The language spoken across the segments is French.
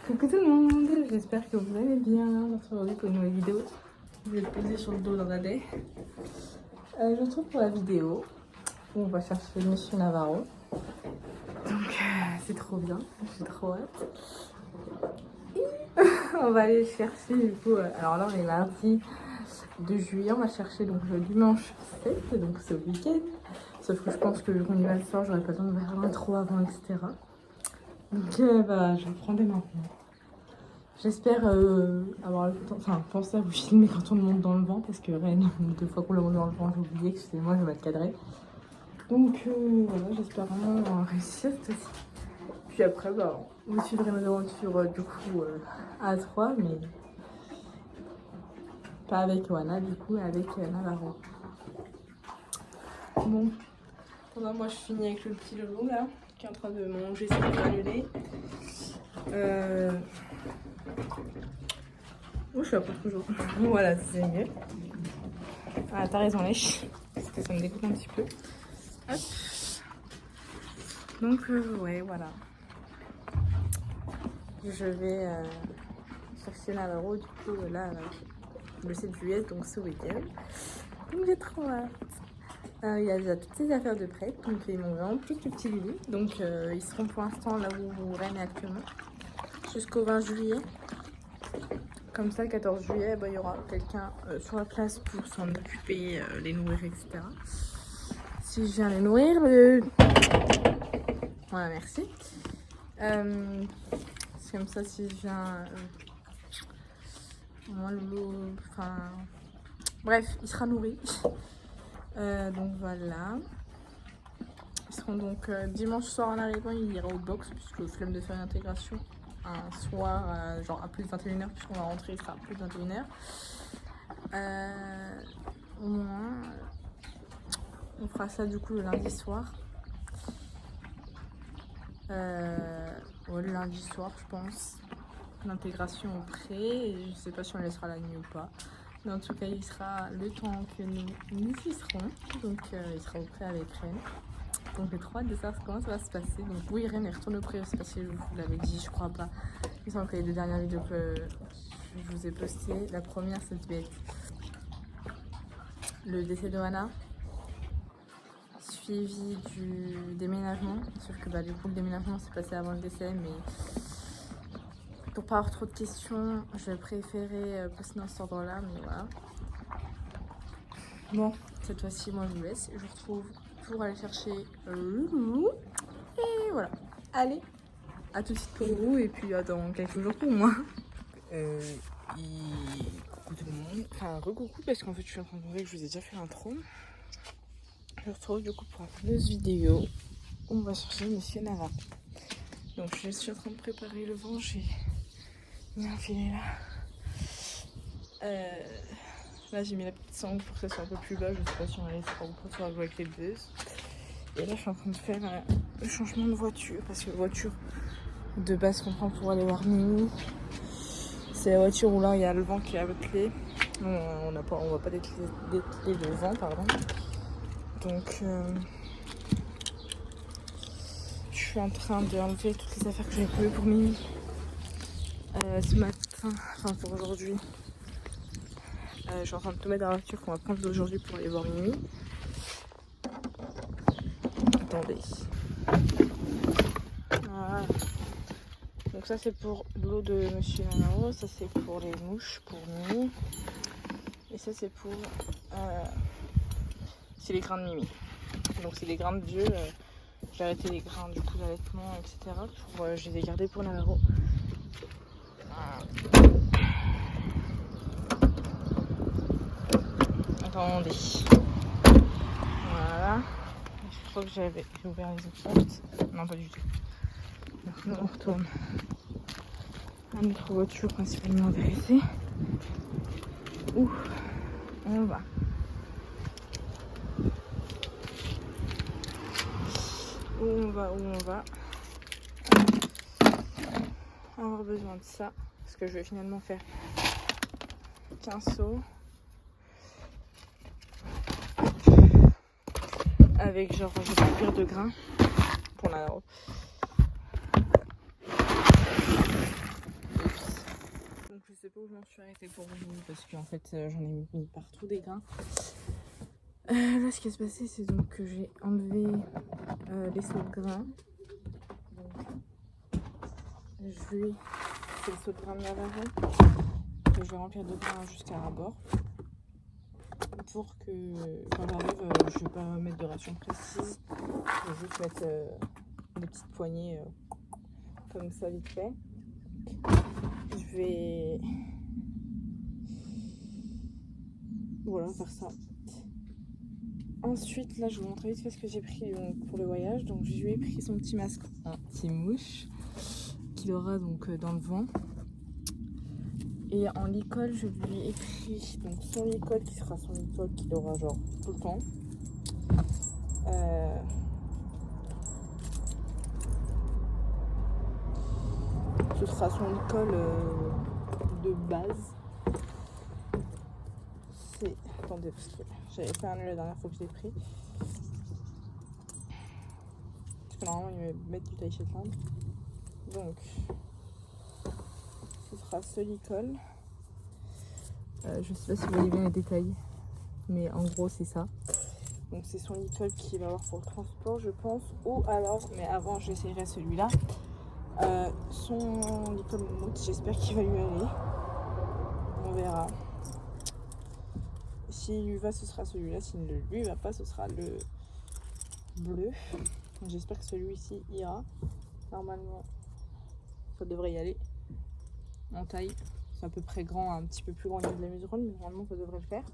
Coucou tout le monde, j'espère que vous allez bien. On se retrouve aujourd'hui pour une nouvelle vidéo. Je vais le poser sur le dos dans la baie. Je vous retrouve pour la vidéo où on va chercher Monsieur Navarro. Donc c'est trop bien, j'ai trop hâte. On va aller chercher du coup, alors là on est mardi 2 juillet, on va chercher donc le dimanche 7, donc c'est au week-end. Sauf que je pense que vu qu'on y va le soir, j'aurai pas le temps de faire l'intro avant, etc. Donc bah, je vais prendre dès maintenant. J'espère avoir le temps, enfin penser à vous filmer quand on le monte dans le vent, parce que Rennes, 2 fois qu'on le monte dans le vent, j'ai oublié, excusez-moi, je vais être cadrée. Donc voilà, j'espère vraiment réussir aussi. Puis après, bah, vous suivrez nos aventures du coup à 3, mais pas avec Oana, du coup, avec Navarro. Bon, pendant moi je finis avec le petit loulou là, qui est en train de manger ses granulés. Oh, je suis à peu toujours. Voilà, c'est mieux. Ah, t'as raison, lèche. Parce que ça me dégoûte un petit peu. Hop. Donc, ouais, voilà. Je vais chercher Navarro, du coup, là, le 7 juillet, donc ce week-end. Donc, j'ai trop hâte. Il y a déjà toutes ces affaires de prêt, donc ils m'ont vraiment plus que petits Lulu. Donc, ils seront pour l'instant là où Rennes est actuellement, jusqu'au 20 juillet. Comme ça, le 14 juillet, bah, il y aura quelqu'un sur la place pour s'en occuper, les nourrir, etc. Si je viens les nourrir, voilà, merci. C'est comme ça, si je viens... moi, Loulou... Enfin... Bref, il sera nourri. Donc voilà. Ils seront donc dimanche soir en arrivant, il ira au box, puisque flemme de faire une intégration un soir, genre à plus de 21h, puisqu'on va rentrer, il sera à plus de 21h. Au moins, on fera ça du coup le lundi soir. Ouais, le lundi soir, je pense. L'intégration au prêt, et je sais pas si on laissera la nuit ou pas. Mais en tout cas, il sera le temps que nous y serons. Donc, il sera au prêt avec Rennes. Donc, j'ai trop hâte de savoir comment ça va se passer. Donc, oui, Rennes est retourné au prêt aussi, parce que je vous l'avais dit, je crois pas. Il semble que les 2 dernières vidéos que je vous ai postées, la première, ça devait être le décès de Oana, suivi du déménagement. Sauf que bah, du coup, le déménagement s'est passé avant le décès, mais pour pas avoir trop de questions, je préférais poster dans cet ordre-là, mais voilà. Bon, cette fois-ci, moi, je vous laisse. Je vous retrouve pour aller chercher Loulou. Et voilà. Allez, à tout de suite pour vous, et puis dans quelques jours pour moi. Coucou tout le monde. Enfin, re-coucou, parce qu'en fait, je suis en train de voir que je vous ai déjà fait l'intro. Je vous retrouve du coup pour la fameuse vidéo où on va chercher Monsieur Navarro. Donc, je suis en train de préparer le vent. J'ai mis un filet là. Là, j'ai mis la petite sangle pour que ça soit un peu plus bas. Je sais pas si on la laissera ou pas sur jouer avec les buzz. Et là, je suis en train de faire le changement de voiture. Parce que la voiture de base qu'on prend pour aller voir Mimi, c'est la voiture où là, il y a le vent qui est avec clé. On va pas décler le vent, pardon. Donc, je suis en train d'enlever toutes les affaires que j'ai trouvées pour Mimi ce matin, enfin pour aujourd'hui. Je suis en train de tout mettre dans la voiture qu'on va prendre d'aujourd'hui pour aller voir Mimi. Attendez. Voilà. Donc ça c'est pour l'eau de Monsieur Navarro, ça c'est pour les mouches, pour Mimi. Et ça c'est pour... c'est les grains de Mimi. Donc c'est les grains de Dieu. J'ai arrêté les grains du coup d'allaitement, etc. Je les ai gardés pour Navarro. Attendez. Voilà. Je crois que j'ai ouvert les autres portes. Non, pas du tout. Donc nous on retourne à notre voiture principalement intéressée. Où on va. Où on va. Avoir besoin de ça. Parce que je vais finalement faire 15 sauts. Avec genre, je vais remplir de grains pour la... où je m'en suis arrêtée pour vous parce qu'en fait j'en ai mis partout des grains. Là ce qui s'est passé c'est donc que j'ai enlevé les sauts de grains. Donc je vais c'est le saut de grains de Navarro que je vais remplir de grains jusqu'à ras-bord pour que quand j'arrive je vais pas mettre de ration précise, je vais juste mettre des petites poignées comme ça vite fait. Je vais voilà faire ça. Ensuite là je vais vous montrer vite fait ce que j'ai pris donc, pour le voyage. Donc je lui ai pris son petit masque anti-mouche qu'il aura donc dans le vent. Et en licol je lui ai pris donc son licol qui sera son licol qu'il aura genre tout le temps. Ce sera son licol de base. C'est... Attendez, parce que j'avais fait un nœud la dernière fois que je l'ai pris. Parce que normalement, ils me mettent du taille Shetland. Donc, ce sera ce licol. Je sais pas si vous voyez bien les détails. Mais en gros, c'est ça. Donc, c'est son licol qu'il va avoir pour le transport, je pense. Ou alors, mais avant, j'essayerai celui-là. Son licol moumoute, j'espère qu'il va lui aller. On verra. S'il lui va, ce sera celui-là. S'il ne lui va pas, ce sera le bleu. J'espère que celui-ci ira. Normalement, ça devrait y aller. En taille, c'est à peu près grand, un petit peu plus grand au niveau de la museronne, mais normalement, ça devrait le faire.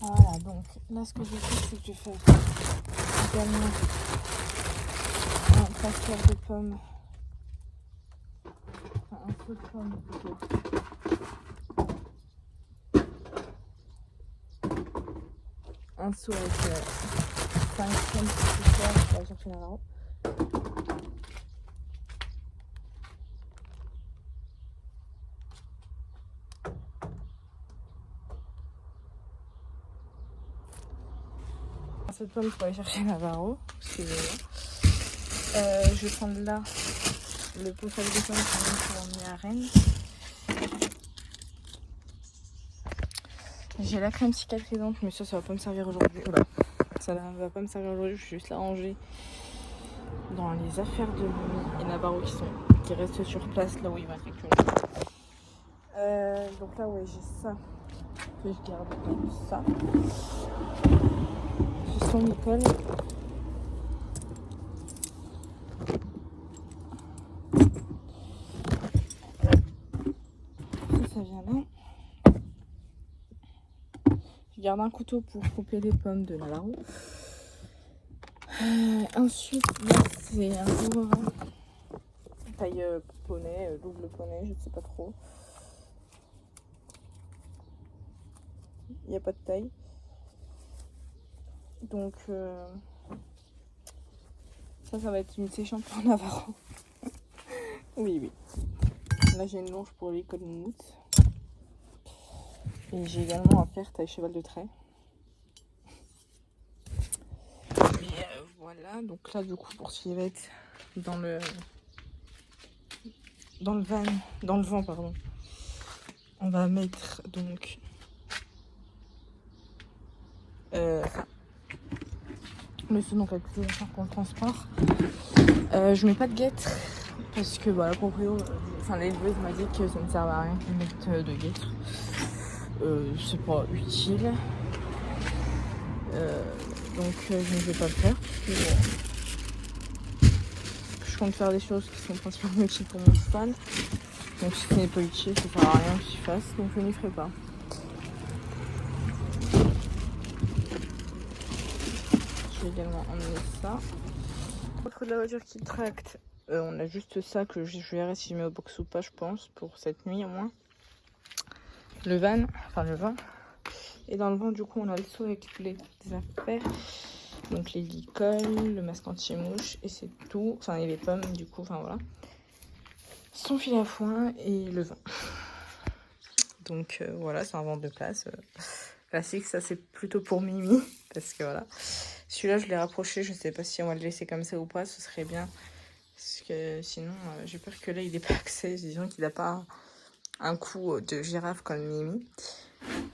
Voilà, donc là, ce que je vais faire, c'est que je vais faire également un passeur de pommes. Enfin, un pot de pommes plutôt. Un seau avec 5 pommes pour ce soir, je vais aller chercher Navarro. Un seau de pommes pour aller chercher Navarro, excusez-moi. Je vais prendre là le pot salé de pommes qu'on a mis à Rennes. J'ai la crème cicatrisante, mais ça va pas me servir aujourd'hui. Voilà. Ça ne va pas me servir aujourd'hui, je suis juste la ranger dans les affaires de Mimi et Navarro qui restent sur place là où il va être actuellement. Donc là, ouais, j'ai ça que je garde comme ça. J'ai son nickel. Ça vient là. Je garde un couteau pour couper les pommes de Navarro. Ensuite, là, c'est un jour taille poney, double poney, je ne sais pas trop. Il n'y a pas de taille. Donc, ça va être une séchante pour Navarro. Oui, oui. Là, j'ai une longe pour l'école moumoute. Et j'ai également un fer taille cheval de trait. Et voilà, donc là, du coup, pour ce qui va être dans le vent, pardon. On va mettre donc le seau donc avec plus de pour le transport. Je mets pas de guêtre parce que voilà, proprio, l'éleveuse m'a dit que ça ne servait à rien de mettre de guêtre. C'est pas utile. Donc je ne vais pas le faire. Je compte faire des choses qui sont principalement utiles pour mon cheval. Donc si ce n'est pas utile, ça ne sert à rien que j'y fasse. Donc je n'y ferai pas. Je vais également emmener ça. Autre de la voiture qui tracte, on a juste ça que je verrai si je mets au box ou pas, je pense, pour cette nuit au moins. Le van. Et dans le vent, du coup, on a le seau avec les affaires. Donc les licoles, le masque anti-mouche, et c'est tout. Enfin, et les pommes, du coup, enfin voilà. Son fil à foin et le vent. Donc voilà, c'est un vent de place. Classique, ça c'est plutôt pour Mimi. Parce que voilà. Celui-là, je l'ai rapproché. Je sais pas si on va le laisser comme ça ou pas. Ce serait bien Parce que sinon, j'ai peur que là, il n'ait pas accès. Disons qu'il n'a pas un cou de girafe comme Mimi.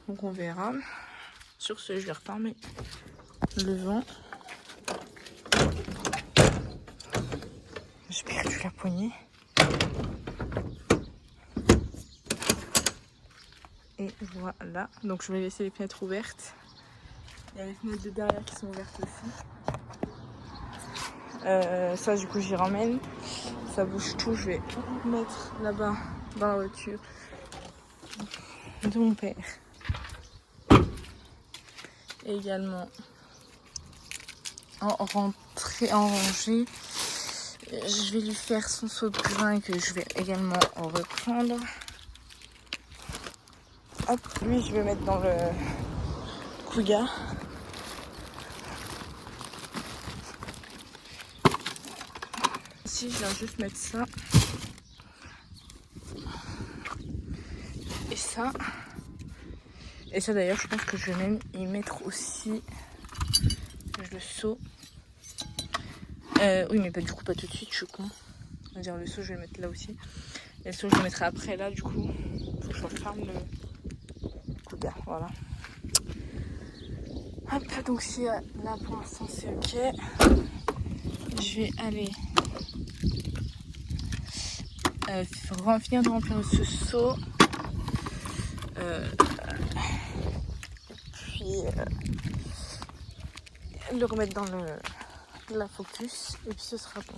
Donc on verra. Sur ce, je vais refermer le vent. J'ai perdu la poignée. Et voilà. Donc je vais laisser les fenêtres ouvertes. Il y a les fenêtres de derrière qui sont ouvertes aussi. Ça du coup j'y ramène. Ça bouge tout. Je vais mettre là-bas dans la voiture de mon père. Et également en rentrée, en rangée. Je vais lui faire son seau de grain que je vais également reprendre. Hop, lui je vais mettre dans le Kuga. Ici je viens juste mettre ça. Et ça. Et ça d'ailleurs je pense que je vais même y mettre aussi le seau. Oui mais pas du coup pas tout de suite, je suis con. On va dire le seau je vais le mettre là aussi. Et le seau je le mettrai après là du coup. Faut que je referme le Kuga, voilà. Hop, donc si là pour l'instant c'est ok. Je vais aller finir de remplir ce seau. Puis le remettre dans la Focus et puis ce sera bon.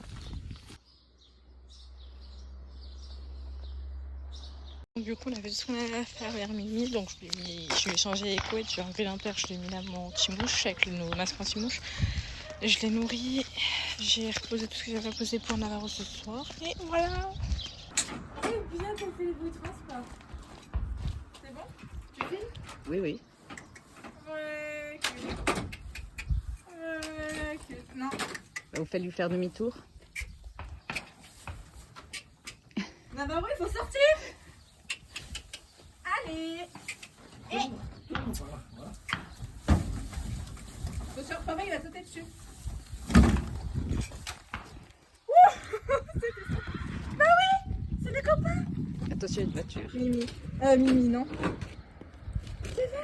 Du coup on avait tout ce qu'on avait à faire vers minuit, donc je lui ai changé les couettes, j'ai enlevé l'impair, je l'ai mis là mon anti-mouche avec le nouveau masque anti-mouche. Je l'ai nourri, j'ai reposé tout ce que j'avais à poser pour Navarro ce soir et voilà. C'est bien qu'on fait les bruits de transport. C'est bon? Tu filmes? Oui, oui. Ouais, cute. Non. Vous faites lui faire demi-tour. Navarro, il faut sortir. Allez. Et... faut se reformer, il va sauter dessus. Bah oui, c'est des copains. Attention, une voiture. Mimi. Mimi, non. C'est ça.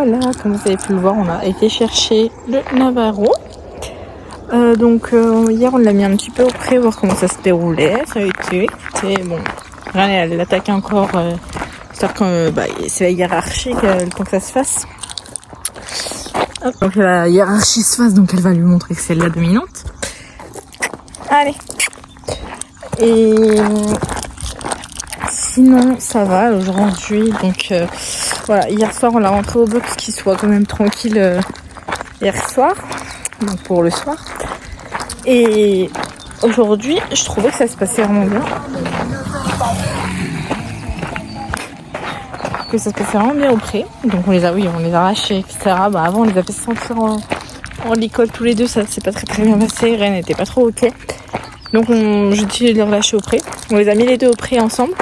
voilà, comme vous avez pu le voir, on a été chercher le Navarro. Hier on l'a mis un petit peu au pré, voir comment ça se déroulait. Ça a été, écoutez, bon, rien, elle l'attaque encore, c'est-à-dire que c'est la hiérarchie, le temps que ça se fasse. Hop, donc la hiérarchie se fasse, donc elle va lui montrer que c'est la dominante. Allez. Et sinon ça va aujourd'hui, donc voilà, hier soir on l'a rentré au box qu'il soit quand même tranquille hier soir, donc pour le soir. Et aujourd'hui je trouvais que ça se passait vraiment bien, au pré. Donc on les a arrachés, etc. Avant on les a fait sentir en licol tous les deux, ça s'est pas très bien passé, Ren n'était pas trop ok. Donc j'ai décidé de les relâcher au pré. On les a mis les deux au pré ensemble.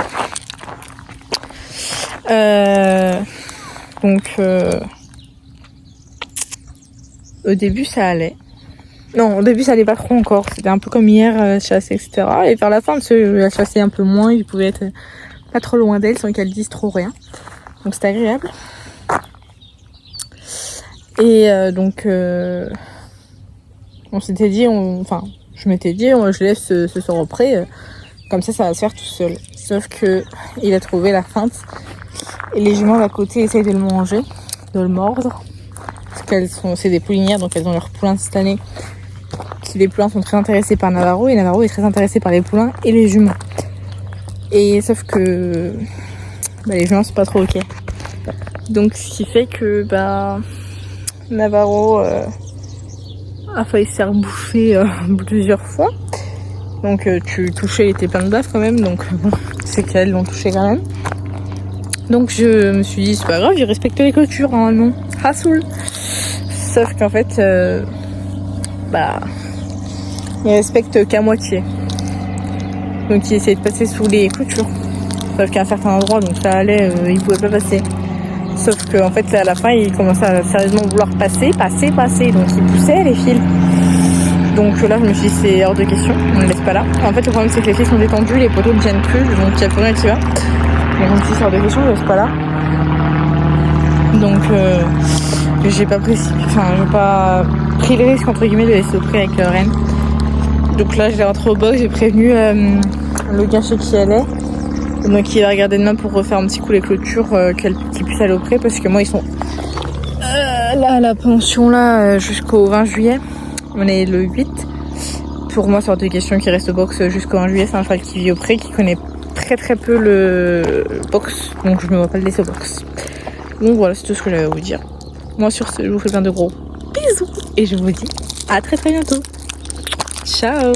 Au début ça allait. Non, au début ça allait pas trop encore. C'était un peu comme hier, chasser, etc. Et vers la fin, elle chassait un peu moins. Il pouvait être pas trop loin d'elle sans qu'elle dise trop rien. Donc c'était agréable. Et on s'était dit, je m'étais dit, je laisse ce soir au pré, comme ça va se faire tout seul. Sauf que il a trouvé la feinte et les juments d'à côté essayent de le manger, de le mordre. Parce c'est des poulinières, donc elles ont leurs poulains cette année. Les poulains sont très intéressés par Navarro et Navarro est très intéressé par les poulains et les juments. Et sauf que les juments sont pas trop ok. Donc ce qui fait que Navarro a failli se faire bouffer plusieurs fois. Donc tu touchais, il était plein de baffe quand même, donc bon, c'est qu'elles l'ont touché quand même. Donc je me suis dit c'est pas grave, il respecte les clôtures normalement. Hassoul. Sauf qu'en fait il respecte qu'à moitié. Donc il essayait de passer sous les clôtures. Sauf qu'à un certain endroit, donc ça allait, il pouvait pas passer. Sauf qu'en fait à la fin il commençait à sérieusement vouloir passer. Donc il poussait les fils. Donc là je me suis dit c'est hors de question, on ne laisse pas là. En fait le problème c'est que les fils sont détendus, les poteaux ne tiennent plus, donc il n'y a plus rien qui va. Donc je me suis dit c'est hors de question, je ne laisse pas là. Donc j'ai pas pris le risque entre guillemets de laisser au pré avec Ren. Donc là je l'ai rentré au box, j'ai prévenu le gars chez qui elle est. Donc il va regarder demain pour refaire un petit coup les clôtures, qu'ils puissent aller au pré, parce que moi ils sont là à la pension là jusqu'au 20 juillet. On est le 8. Pour moi c'est hors de question qu'il reste au box jusqu'au 20 juillet. C'est un cheval qui vit au pré, qui connaît très peu le box, donc je ne me vois pas le laisser au box. Donc voilà, c'est tout ce que j'avais à vous dire. Moi sur ce, je vous fais plein de gros bisous et je vous dis à très bientôt. Ciao.